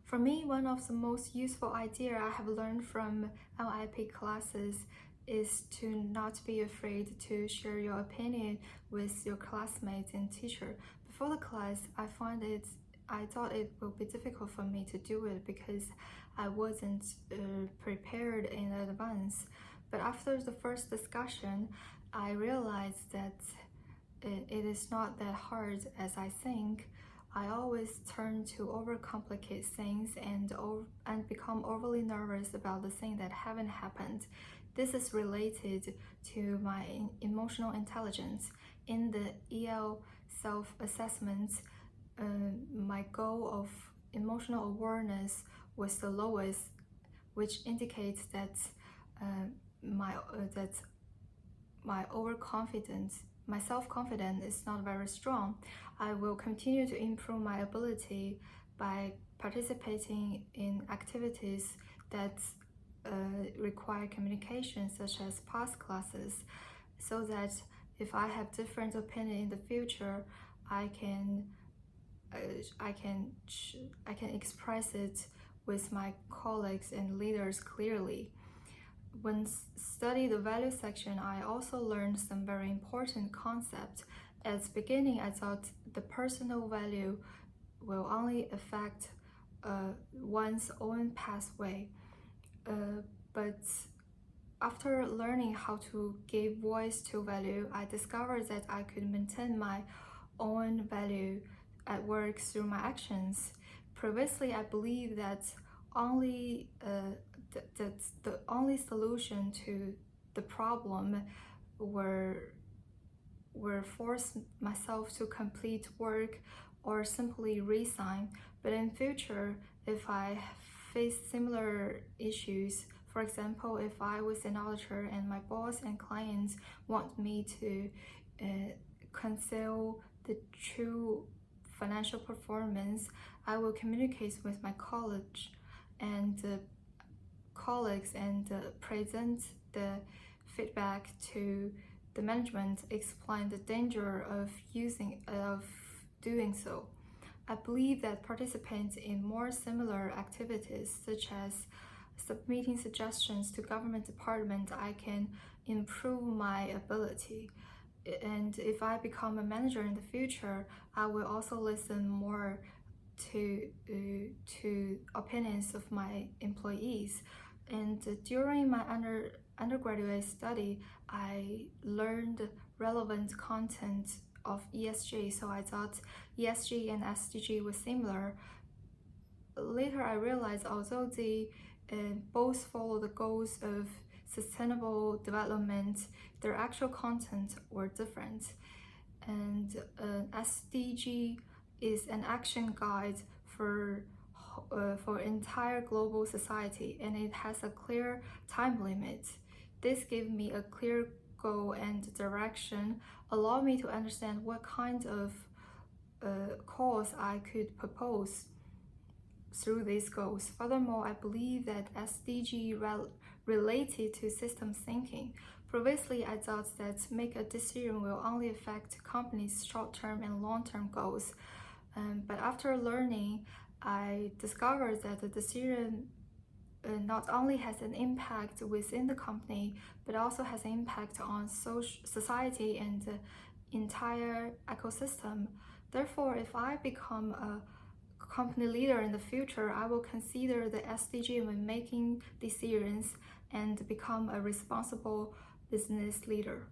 For me, one of the most useful ideas I have learned from LIP classes is to not be afraid to share your opinion with your classmates and teacher. Before the class, I thought it will be difficult for me to do it because I wasn't prepared in advance. But after the first discussion, I realized that it is not that hard as I think. I always turn to overcomplicate things and become overly nervous about the things that haven't happened. This is related to my emotional intelligence. In the EL self-assessment, my goal of emotional awareness was the lowest, which indicates that my overconfidence, my self-confidence is not very strong. I will continue to improve my ability by participating in activities that require communication, such as past classes, so that if I have different opinion in the future, I can express it with my colleagues and leaders clearly. When studying the value section, I also learned some very important concepts. At the beginning, I thought the personal value will only affect one's own pathway. But after learning how to give voice to value, I discovered that I could maintain my own value at work through my actions. Previously, I believed that the only solution to the problem were force myself to complete work or simply resign. But in future, if I face similar issues, for example, if I was an auditor and my boss and clients want me to conceal the true financial performance, I will communicate with my colleagues and present the feedback to the management, explain the danger of doing so. I believe that participants in more similar activities, such as submitting suggestions to government department, I can improve my ability. And if I become a manager in the future, I will also listen more to opinions of my employees. And during my undergraduate study, I learned relevant content of ESG, so I thought ESG and SDG were similar. Later, I realized although they both follow the goals of sustainable development, their actual content were different. And SDG is an action guide for entire global society, and it has a clear time limit. This gave me a clear goal and direction, allow me to understand what kind of cause I could propose through these goals. Furthermore, I believe that SDG related to systems thinking. Previously, I thought that make a decision will only affect companies' short-term and long-term goals. But after learning, I discovered that the decision not only has an impact within the company, but also has an impact on society and the entire ecosystem. Therefore, if I become a company leader in the future, I will consider the SDG when making decisions and become a responsible business leader.